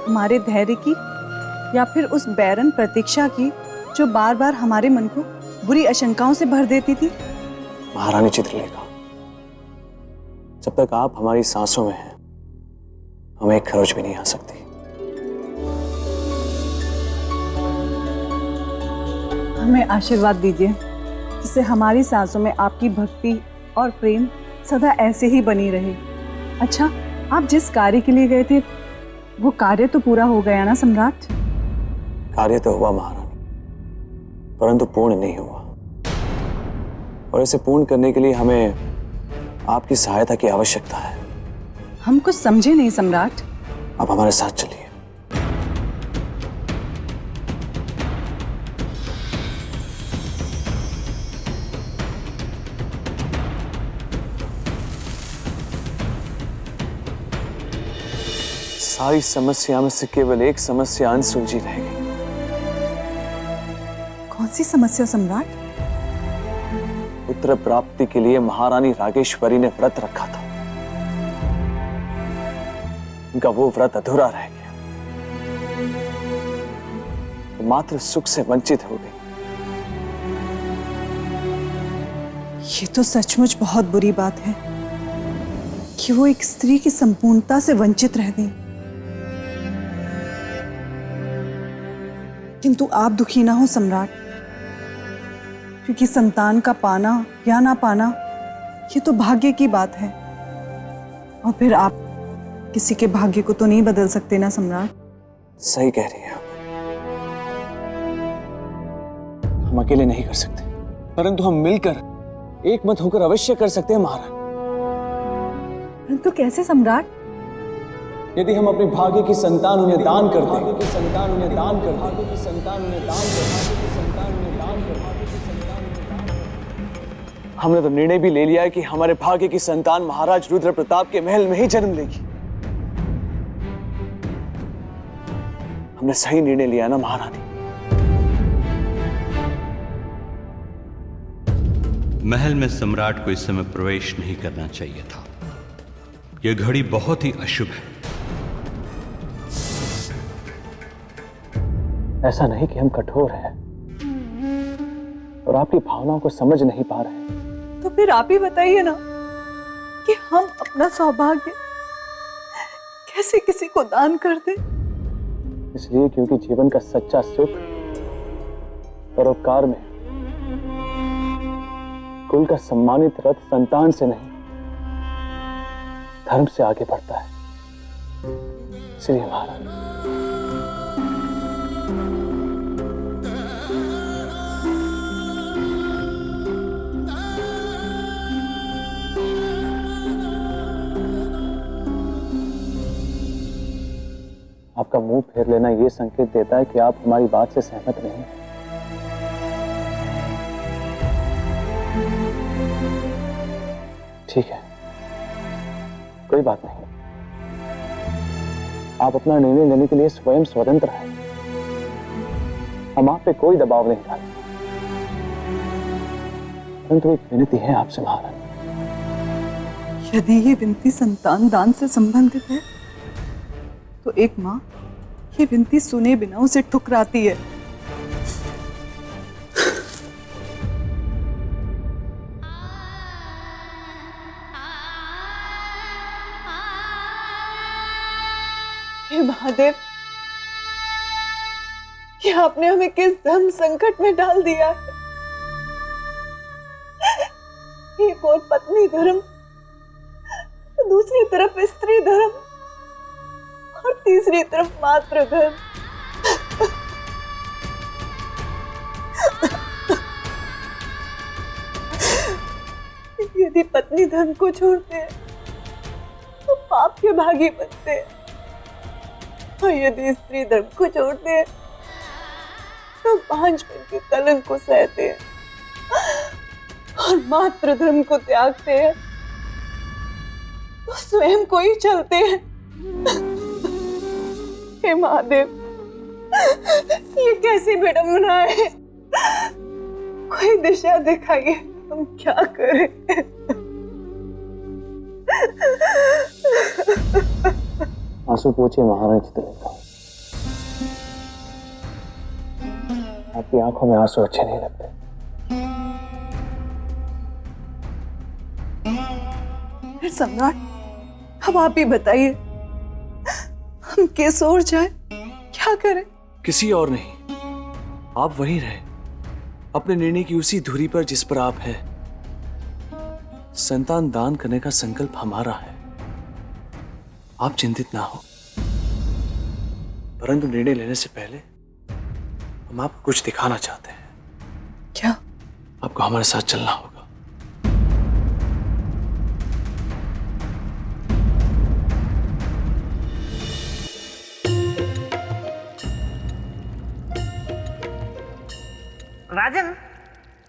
हमारे धैर्य की या फिर उस बैरन प्रतीक्षा की जो बार बार हमारे मन को बुरी आशंकाओं से भर देती थी? महारानी चित्रलेखा, जब तक आप हमारी सांसों में हैं, हमें एक खरोच भी नहीं आ सकती। हमें आशीर्वाद दीजिए जिससे हमारी सांसों में आपकी भक्ति और प्रेम सदा ऐसे ही बनी रहे। अच्छा, आप जिस कार्य के लिए गए थे वो कार्य तो पूरा हो गया ना सम्राट? कार्य तो हुआ महारानी, परंतु पूर्ण नहीं हुआ, और इसे पूर्ण करने के लिए हमें आपकी सहायता की आवश्यकता है। हम कुछ समझे नहीं सम्राट। आप हमारे साथ चलिए। सारी समस्या में से केवल एक समस्या अनसुलझी रह गई। कौन सी समस्या सम्राट? पुत्र प्राप्ति के लिए महारानी रागेश्वरी ने व्रत रखा था, उनका वो व्रत अधूरा रह गया, वो मात्र सुख से वंचित हो गई। ये तो सचमुच बहुत बुरी बात है कि वो एक स्त्री की संपूर्णता से वंचित रह गई। किंतु आप दुखी ना हो सम्राट, क्योंकि संतान का पाना या ना पाना ये तो भाग्य की बात है, और फिर आप किसी के भाग्य को तो नहीं बदल सकते ना सम्राट। सही कह रही है आप। हम अकेले नहीं कर सकते, परंतु हम मिलकर एक मत होकर अवश्य कर सकते हैं महाराज। परंतु कैसे सम्राट? यदि हम अपने भाग्य की संतान उन्हें दान कर दें, भाग्य की संतान उन्हें दान कर दें, की संतान उन्हें दान कर दें, की संतान उन्हें दान कर दें, की संतान उन्हें दान कर दें। हमने तो निर्णय भी ले लिया है कि हमारे भाग्य की संतान महाराज रुद्र प्रताप के महल में ही जन्म लेगी। हमने सही निर्णय लिया ना महारानी? महल में सम्राट को इस समय प्रवेश नहीं करना चाहिए था। यह घड़ी बहुत ही अशुभ है। ऐसा नहीं कि हम कठोर हैं और आपकी भावनाओं को समझ नहीं पा रहे। तो फिर आप ही बताइए ना कि हम अपना सौभाग्य कैसे किसी को दान कर दें? इसलिए क्योंकि जीवन का सच्चा सुख परोपकार में, कुल का सम्मानित रथ संतान से नहीं धर्म से आगे बढ़ता है। इसलिए महाराज आपका मुंह फेर लेना यह संकेत देता है कि आप हमारी बात से सहमत नहीं हैं। ठीक है, कोई बात नहीं। आप अपना निर्णय लेने के लिए स्वयं स्वतंत्र हैं। हम आप पे कोई दबाव नहीं डालते, परंतु एक विनती है आपसे महाराज। यदि ये विनती संतान दान से संबंधित है तो एक माँ ये विनती सुने बिना उसे ठुकराती है। हे महादेव, ये आपने हमें किस धर्म संकट में डाल दिया है। एक और पत्नी धर्म, दूसरी तरफ स्त्री धर्म, और तीसरी तरफ मातृ धर्म। यदि पत्नी धर्म को छोड़ते हैं तो पाप के भागी बनते हैं, और यदि स्त्री धर्म को छोड़ते हैं तो बांझपन के कलंक को सहते हैं, और मातृ धर्म को त्यागते हैं तो स्वयं को ही चलते हैं। हे महादेव, ये कैसी विडंबना है? कोई दिशा दिखाइए, हम क्या करें? आंसू पोछिए महाराज चित्रलेखा। आपकी आंखों में आंसू अच्छे नहीं लगते। फिर सम्राट, अब आप ही बताइए, हम किस ओर जाएं? क्या करें? किसी और नहीं, आप वहीं रहे, अपने निर्णय की उसी धुरी पर जिस पर आप हैं। संतान दान करने का संकल्प हमारा है, आप चिंतित ना हो, परंतु निर्णय लेने से पहले हम आपको कुछ दिखाना चाहते हैं। क्या? आपको हमारे साथ चलना होगा। राजन,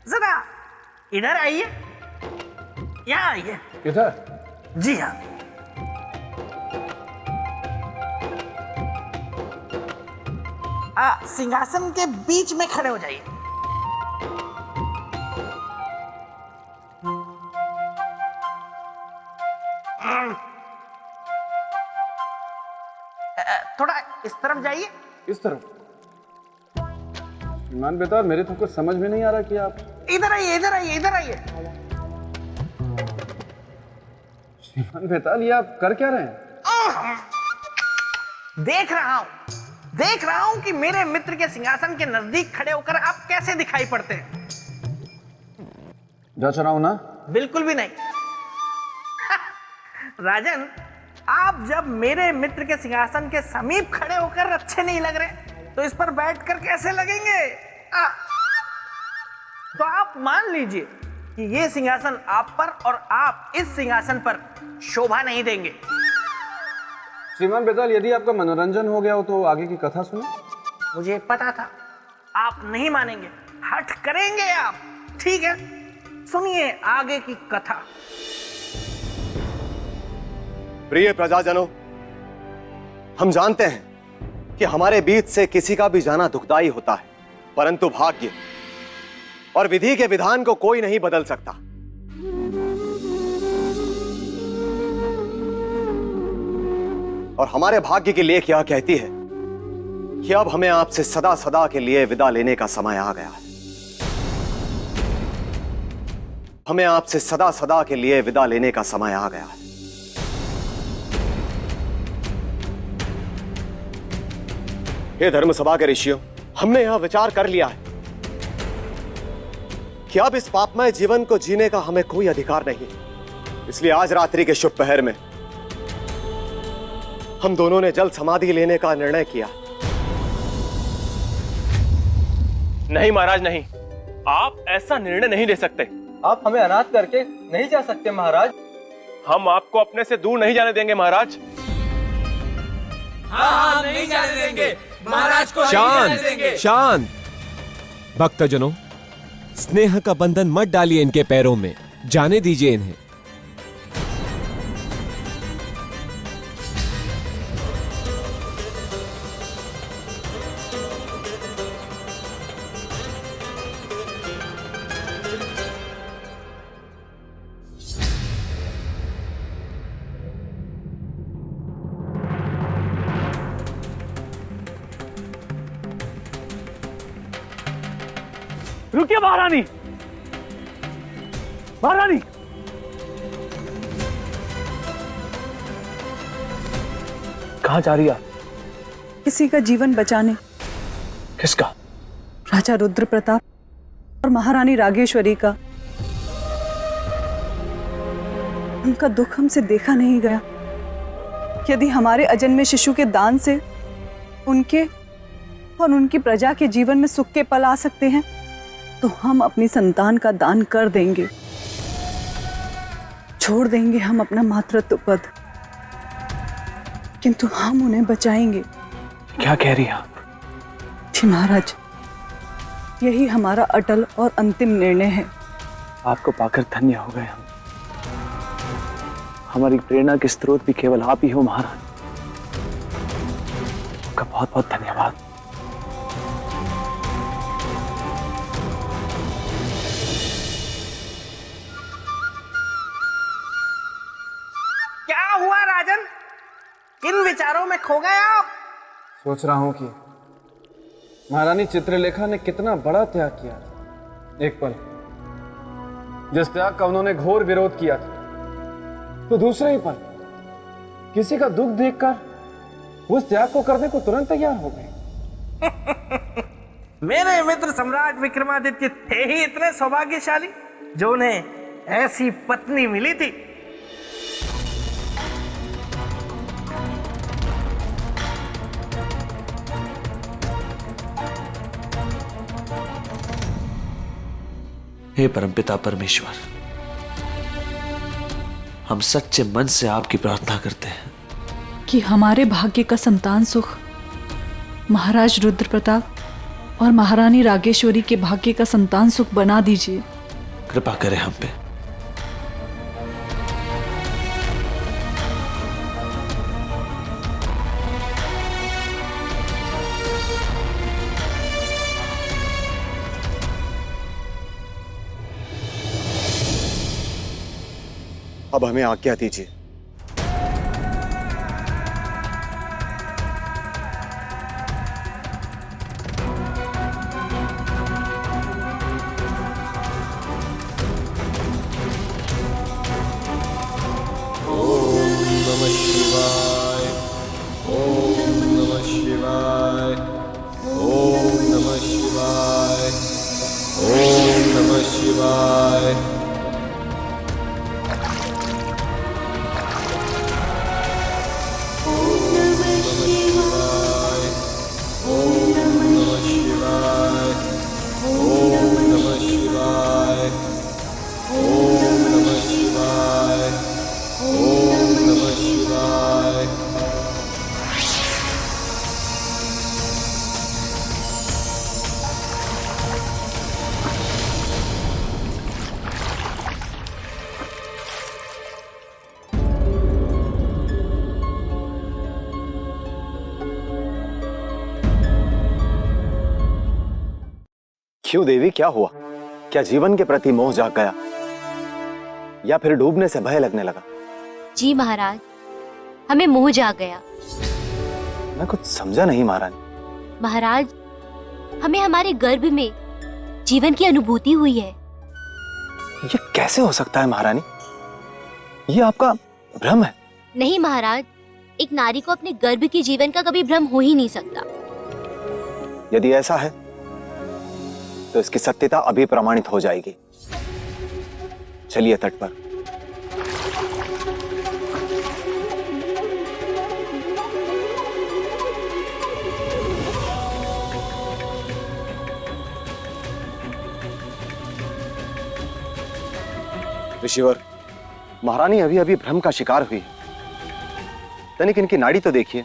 जरा इधर आइए। यहाँ आइए। इधर? जी हाँ। सिंहासन के बीच में खड़े हो जाइए। थोड़ा इस तरफ जाइए। इस तरफ? श्रीमान बेताल, मेरे तो कुछ समझ में नहीं आ रहा कि आप। इधर आइए, इधर आइए, इधर आइए। श्रीमान बेताल, ये आप कर क्या रहे हैं? देख रहा हूं कि मेरे मित्र के सिंहासन के नजदीक खड़े होकर आप कैसे दिखाई पड़ते हैं। जच रहा हूं ना? बिल्कुल भी नहीं। राजन, आप जब मेरे मित्र के सिंहासन के समीप खड़े होकर अच्छे नहीं लग रहे, तो इस पर बैठकर कैसे लगेंगे? तो आप मान लीजिए कि ये सिंहासन आप पर और आप इस सिंहासन पर शोभा नहीं देंगे। श्रीमान बेताल, यदि आपका मनोरंजन हो गया हो तो आगे की कथा सुनो। मुझे पता था आप नहीं मानेंगे, हट करेंगे आप। ठीक है, सुनिए आगे की कथा। प्रिय प्रजाजनों, हम जानते हैं कि हमारे बीच से किसी का भी जाना दुखदाई होता है, परंतु भाग्य और विधि के विधान को कोई नहीं बदल सकता। और हमारे भाग्य की लेख यह कहती है कि अब हमें आपसे सदा सदा के लिए विदा लेने का समय आ गया है। हमें आपसे सदा सदा के लिए विदा लेने का समय आ गया है। हे धर्मसभा के ऋषियों, हमने यह विचार कर लिया है कि अब इस पापमय जीवन को जीने का हमें कोई अधिकार नहीं। इसलिए आज रात्रि के शुभ पहर में हम दोनों ने जल समाधि लेने का निर्णय किया। नहीं महाराज, नहीं, आप ऐसा निर्णय नहीं ले सकते। आप हमें अनाथ करके नहीं जा सकते महाराज। हम आपको अपने से दूर नहीं जाने देंगे महाराज। हाँ, नहीं जाने देंगे महाराज को। शांत शांत भक्तजनों, स्नेह का बंधन मत डालिए इनके पैरों में, जाने दीजिए इन्हें। रुकिए महारानी, महारानी। कहां जा रही है? किसी का जीवन बचाने। किसका? राजा रुद्र प्रताप और महारानी रागेश्वरी का। उनका दुख हमसे देखा नहीं गया। यदि हमारे अजन्मे शिशु के दान से उनके और उनकी प्रजा के जीवन में सुख के पल आ सकते हैं, तो हम अपनी संतान का दान कर देंगे। छोड़ देंगे हम अपना मातृत्व पद, किंतु हम उन्हें बचाएंगे। क्या कह रही हैं आप? जी महाराज, यही हमारा अटल और अंतिम निर्णय है। आपको पाकर धन्य हो गए हम। हमारी प्रेरणा के स्रोत भी केवल आप ही हो महाराज। आपका बहुत बहुत धन्यवाद। क्या हुआ राजन, किन विचारों में खो गए आप? सोच रहा हूं कि महारानी चित्रलेखा ने कितना बड़ा त्याग किया था। एक पल जिस त्याग का उन्होंने घोर विरोध किया था, तो दूसरे ही पल किसी का दुख देखकर उस त्याग को करने को तुरंत तैयार हो गए। मेरे मित्र सम्राट विक्रमादित्य थे ही इतने सौभाग्यशाली जो उन्हें ऐसी पत्नी मिली थी। हे परमपिता परमेश्वर, हम सच्चे मन से आपकी प्रार्थना करते हैं कि हमारे भाग्य का संतान सुख महाराज रुद्र प्रताप और महारानी रागेश्वरी के भाग्य का संतान सुख बना दीजिए। कृपा करें हम पे। अब हमें आज्ञा दीजिए। क्यों देवी, क्या हुआ? क्या जीवन के प्रति मोह जाग गया या फिर डूबने से भय लगने लगा? जी महाराज, हमें मोह जाग गया। मैं कुछ समझा नहीं महारानी। महाराज, हमें हमारे गर्भ में जीवन की अनुभूति हुई है। ये कैसे हो सकता है महारानी? ये आपका भ्रम है। नहीं महाराज, एक नारी को अपने गर्भ के जीवन का कभी भ्रम हो ही नहीं सकता। यदि ऐसा है तो इसकी सत्यता अभी प्रमाणित हो जाएगी। चलिए तट पर। ऋषिवर, महारानी अभी अभी भ्रम का शिकार हुई है। तनिक इनकी नाड़ी तो देखिए।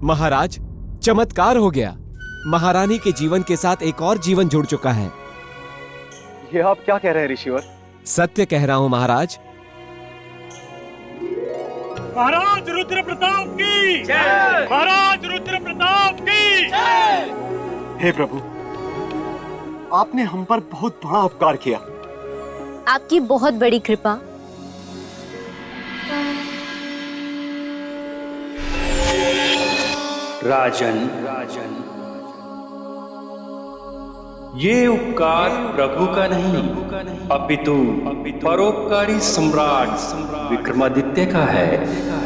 महाराज, चमत्कार हो गया। महारानी के जीवन के साथ एक और जीवन जुड़ चुका है। ये आप क्या कह रहे हैं ऋषिवर? सत्य कह रहा हूं महाराज। महाराज रुद्र प्रताप की जय। महाराज रुद्र प्रताप की जय। हे प्रभु, आपने हम पर बहुत बड़ा उपकार किया। आपकी बहुत बड़ी कृपा। राजन, ये उपकार प्रभु का नहीं अपितु परोपकारी सम्राट विक्रमादित्य का है।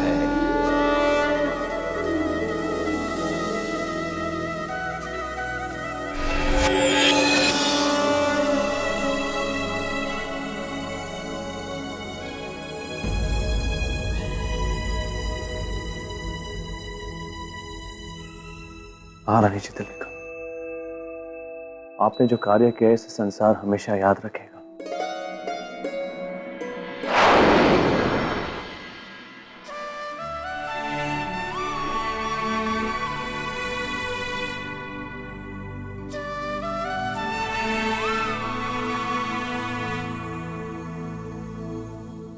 महारानी चित्रलेखा, आपने जो कार्य किया इसे संसार हमेशा याद रखेगा।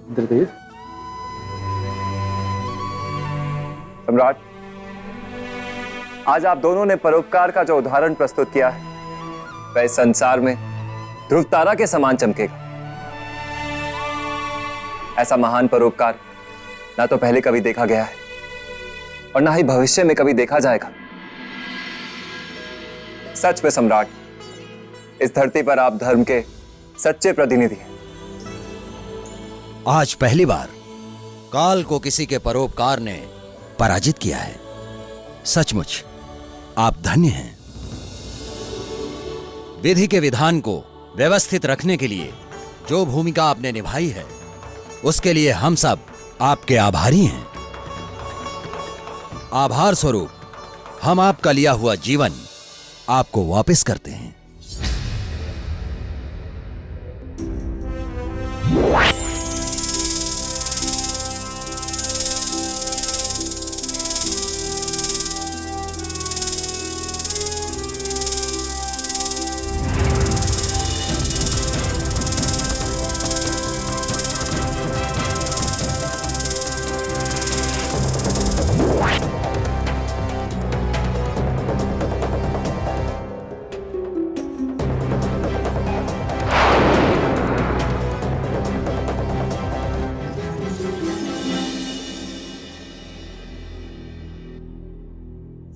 इंद्रदेव, सम्राट, आज आप दोनों ने परोपकार का जो उदाहरण प्रस्तुत किया है वह इस संसार में ध्रुव तारा के समान चमकेगा। ऐसा महान परोपकार ना तो पहले कभी देखा गया है और ना ही भविष्य में कभी देखा जाएगा। सच में सम्राट, इस धरती पर आप धर्म के सच्चे प्रतिनिधि हैं। आज पहली बार काल को किसी के परोपकार ने पराजित किया है। सचमुच आप धन्य हैं। विधि के विधान को व्यवस्थित रखने के लिए जो भूमिका आपने निभाई है, उसके लिए हम सब आपके आभारी हैं। आभार स्वरूप हम आपका लिया हुआ जीवन आपको वापस करते हैं।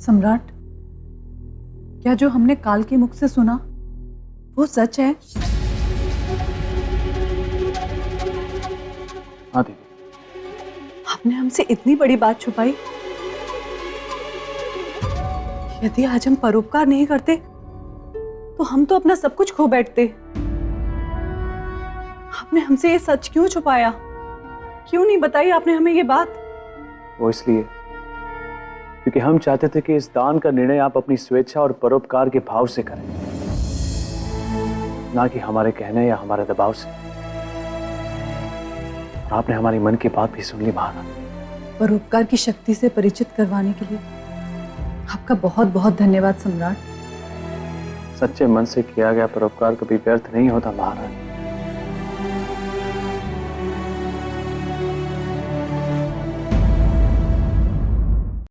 सम्राट, क्या जो हमने काल के मुख से सुना वो सच है? हाँ देवी। आपने हमसे इतनी बड़ी बात छुपाई। यदि आज हम परोपकार नहीं करते तो हम तो अपना सब कुछ खो बैठते। आपने हमसे ये सच क्यों छुपाया? क्यों नहीं बताई आपने हमें ये बात? वो इसलिए क्योंकि हम चाहते थे कि इस दान का निर्णय आप अपनी स्वेच्छा और परोपकार के भाव से करें, ना कि हमारे कहने या हमारे दबाव से। और आपने हमारी मन की बात भी सुन ली महाराज। परोपकार की शक्ति से परिचित करवाने के लिए आपका बहुत बहुत धन्यवाद सम्राट। सच्चे मन से किया गया परोपकार कभी व्यर्थ नहीं होता महाराज।